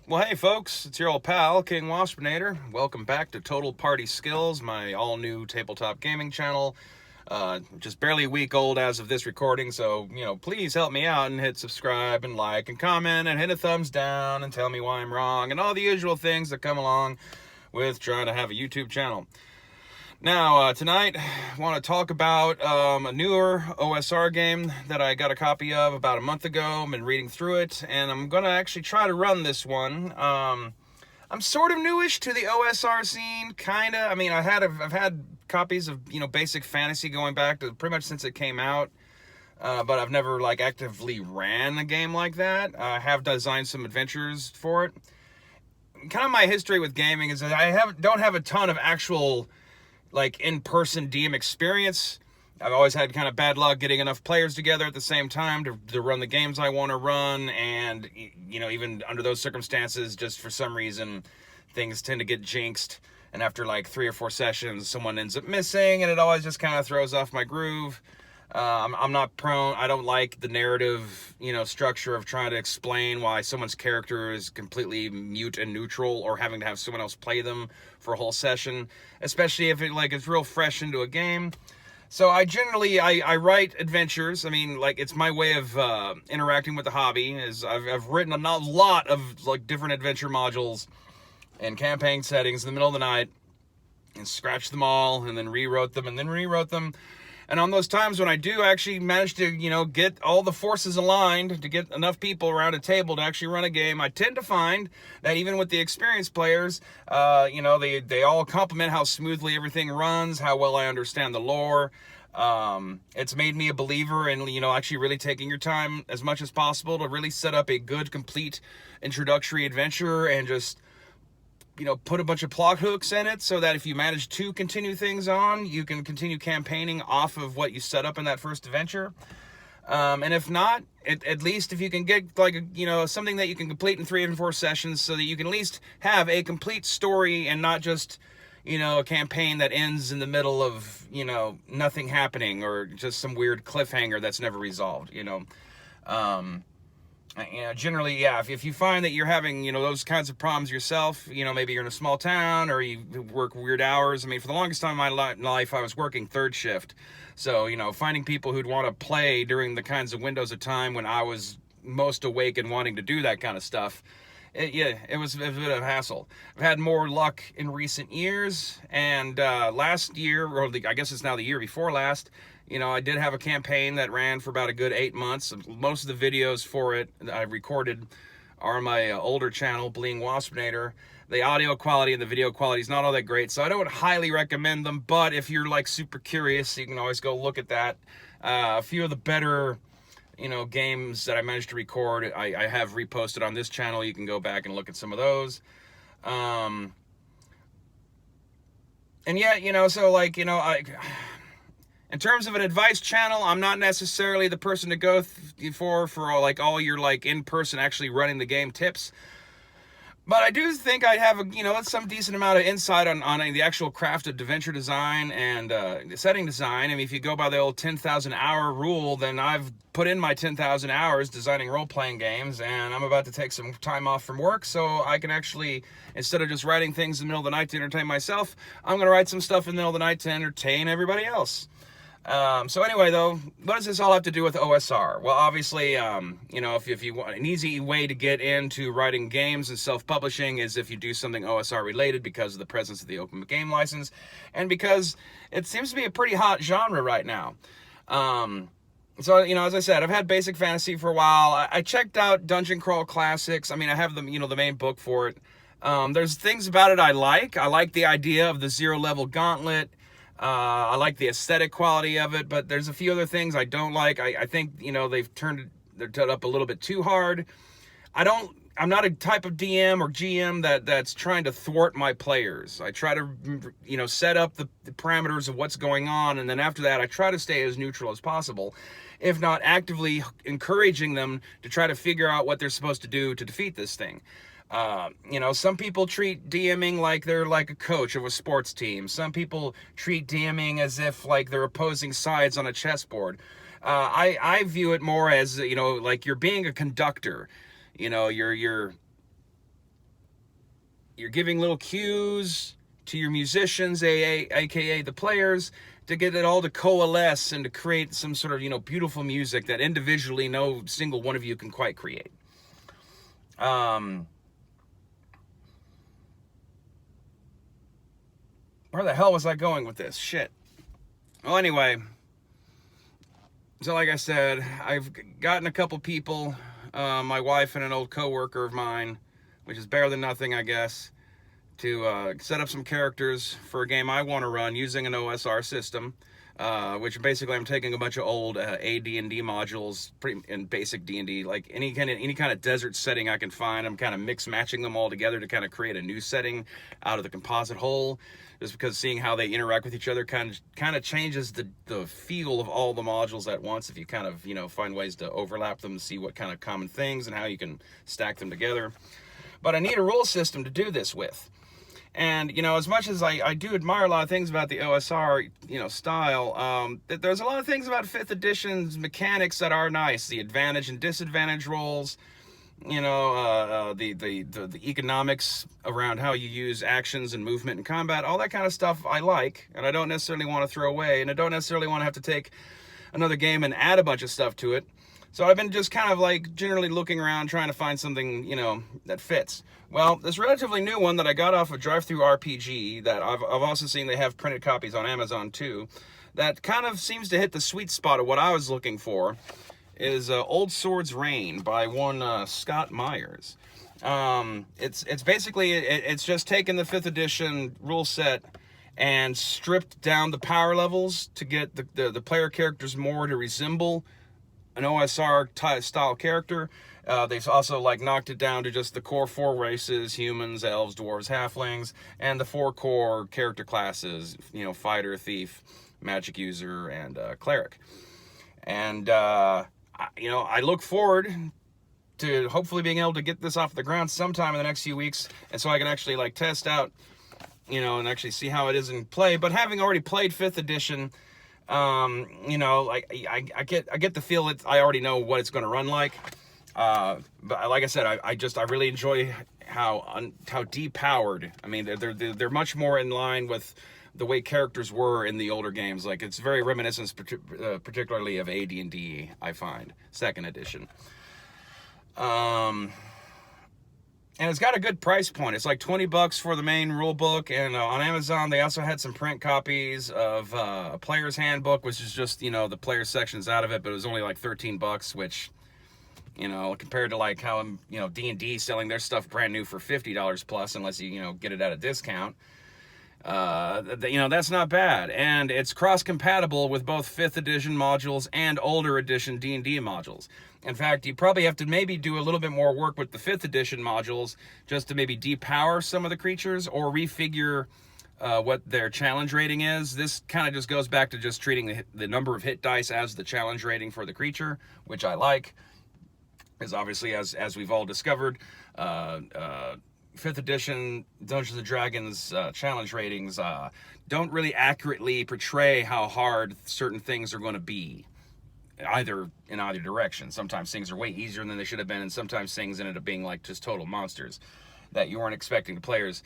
Well, hey folks, it's your old pal, King Waspinator. Welcome back to Total Party Skills, my all-new tabletop gaming channel. Just barely a week old as of this recording, so, please help me out and hit subscribe and like and comment and hit a thumbs down and tell me why I'm wrong and all the usual things that come along with trying to have a YouTube channel. Now, tonight, I want to talk about a newer OSR game that I got a copy of about a month ago. I've been reading through it, and I'm going to actually try to run this one. I'm sort of newish to the OSR scene, kind of. I mean, I've had copies of, basic fantasy going back to pretty much since it came out, but I've never, actively ran a game like that. I have designed some adventures for it. Kind of my history with gaming is that I don't have a ton of actual in-person DM experience. I've always had kind of bad luck getting enough players together at the same time to run the games I want to run, and even under those circumstances, just for some reason things tend to get jinxed, and after 3 or 4 sessions someone ends up missing, and it always just kind of throws off my groove. I'm not prone. I don't like the narrative, structure of trying to explain why someone's character is completely mute and neutral, or having to have someone else play them for a whole session, especially if it's real fresh into a game. So I generally write adventures. I mean, it's my way of interacting with the hobby. Is I've written a lot of different adventure modules and campaign settings in the middle of the night, and scratched them all, and then rewrote them, and then rewrote them. And on those times when I do actually manage to, get all the forces aligned to get enough people around a table to actually run a game, I tend to find that even with the experienced players, they all compliment how smoothly everything runs, how well I understand the lore. It's made me a believer in, actually really taking your time as much as possible to really set up a good, complete introductory adventure, and just put a bunch of plot hooks in it so that if you manage to continue things on, you can continue campaigning off of what you set up in that first adventure. And if not, at least if you can get something that you can complete in 3 and 4 sessions, so that you can at least have a complete story and not just, a campaign that ends in the middle of, nothing happening, or just some weird cliffhanger that's never resolved, generally, yeah, if you find that you're having, those kinds of problems yourself, maybe you're in a small town, or you work weird hours. I mean, for the longest time in my life, I was working third shift. So, finding people who'd want to play during the kinds of windows of time when I was most awake and wanting to do that kind of stuff, it was a bit of a hassle. I've had more luck in recent years, and last year, or I guess it's now the year before last, I did have a campaign that ran for about a good 8 months. Most of the videos for it that I recorded are on my older channel, Bleeding Waspinator. The audio quality and the video quality is not all that great, so I don't highly recommend them, but if you're super curious, you can always go look at that. A few of the better games that I managed to record, I have reposted on this channel. You can go back and look at some of those. And yeah, so in terms of an advice channel, I'm not necessarily the person to go for all your in-person actually running the game tips. But I do think I have some decent amount of insight on the actual craft of adventure design and setting design. I mean, if you go by the old 10,000 hour rule, then I've put in my 10,000 hours designing role-playing games, and I'm about to take some time off from work so I can actually, instead of just writing things in the middle of the night to entertain myself, I'm going to write some stuff in the middle of the night to entertain everybody else. So anyway, though, what does this all have to do with OSR? Well, obviously, if you want an easy way to get into writing games and self-publishing is if you do something OSR related, because of the presence of the open game license, and because it seems to be a pretty hot genre right now. So, as I said, I've had basic fantasy for a while. I checked out Dungeon Crawl Classics. I mean, I have the main book for it. There's things about it I like. I like the idea of the 0-level gauntlet. I like the aesthetic quality of it, but there's a few other things I don't like. I think, they've turned it up a little bit too hard. I'm not a type of DM or GM that's trying to thwart my players. I try to, set up the parameters of what's going on, and then after that, I try to stay as neutral as possible, if not actively encouraging them to try to figure out what they're supposed to do to defeat this thing. Some people treat DMing like they're like a coach of a sports team. Some people treat DMing as if they're opposing sides on a chessboard. I view it more as, like you're being a conductor. You're you're giving little cues to your musicians, aka the players, to get it all to coalesce and to create some sort of, beautiful music that individually no single one of you can quite create. Where the hell was I going with this? Shit. Well, anyway, so like I said, I've gotten a couple people, my wife and an old coworker of mine, which is better than nothing, I guess, to set up some characters for a game I want to run using an OSR system, which basically I'm taking a bunch of old AD&D modules, in basic D&D, like any kind of desert setting I can find. I'm kind of matching them all together to kind of create a new setting out of the composite whole, just because seeing how they interact with each other kind of changes the feel of all the modules at once. If you kind of find ways to overlap them, see what kind of common things and how you can stack them together. But I need a rule system to do this with. And, as much as I do admire a lot of things about the OSR, style, there's a lot of things about 5th edition's mechanics that are nice. The advantage and disadvantage rolls, the economics around how you use actions and movement and combat, all that kind of stuff I like, and I don't necessarily want to throw away, and I don't necessarily want to have to take another game and add a bunch of stuff to it. So I've been just kind of generally looking around trying to find something, that fits. Well, this relatively new one that I got off of Drive-Thru RPG that I've also seen they have printed copies on Amazon too, that kind of seems to hit the sweet spot of what I was looking for, is Olde Swords Reign by one Scott Myers. It's basically, it's just taken the 5th edition rule set and stripped down the power levels to get the player characters more to resemble an OSR style character. They've also knocked it down to just the core 4 races: humans, elves, dwarves, halflings, and the 4 core character classes, fighter, thief, magic user, and cleric. And I look forward to hopefully being able to get this off the ground sometime in the next few weeks, and so I can actually test out, and actually see how it is in play. But having already played 5th edition, I get the feel that I already know what it's going to run like. But like I said, I really enjoy how depowered. I mean, they're much more in line with the way characters were in the older games. It's very reminiscent, particularly of AD&D, I find, 2nd edition. And it's got a good price point. It's $20 for the main rule book, and on Amazon they also had some print copies of a player's handbook, which is just the player sections out of it, but it was only $13, which compared to how D&D selling their stuff brand new for $50 plus, unless you get it at a discount. That's not bad, and it's cross-compatible with both 5th edition modules and older edition D&D modules. In fact, you probably have to maybe do a little bit more work with the 5th edition modules just to maybe depower some of the creatures or refigure what their challenge rating is. This kind of just goes back to just treating the number of hit dice as the challenge rating for the creature, which I like, because obviously, as we've all discovered, 5th edition Dungeons & Dragons challenge ratings don't really accurately portray how hard certain things are going to be, in either direction. Sometimes things are way easier than they should have been, and sometimes things ended up being just total monsters that you weren't expecting. The players,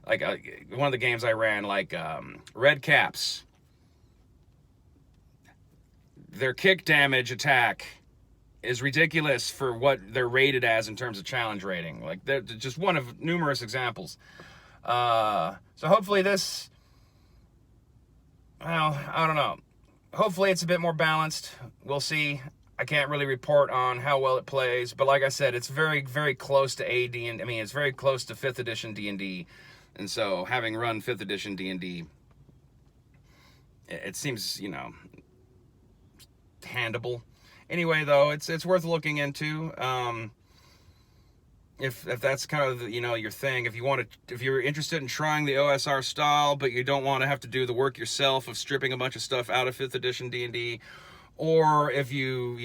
one of the games I ran, Red Caps, their kick damage attack is ridiculous for what they're rated as in terms of challenge rating. They're just one of numerous examples. So hopefully this, well, I don't know. Hopefully it's a bit more balanced. We'll see. I can't really report on how well it plays, but like I said, it's very, very close to it's very close to 5th edition D&D. And so having run 5th edition D&D, it seems, handable. Anyway, though, it's worth looking into. If that's kind of your thing, if you're interested in trying the OSR style, but you don't want to have to do the work yourself of stripping a bunch of stuff out of 5th edition D&D, or if you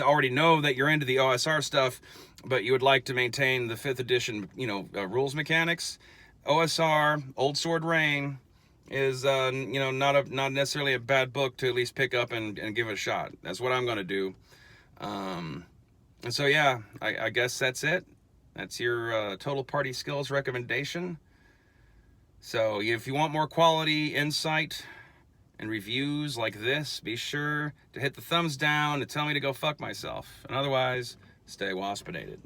already know that you're into the OSR stuff, but you would like to maintain the 5th edition rules mechanics, OSR Olde Swords Reign is not necessarily a bad book to at least pick up and give it a shot. That's what I'm going to do. And so yeah, I guess that's it. That's your Total Party Skills recommendation. So if you want more quality insight and reviews like this, be sure to hit the thumbs down to tell me to go fuck myself. And otherwise, stay waspinated.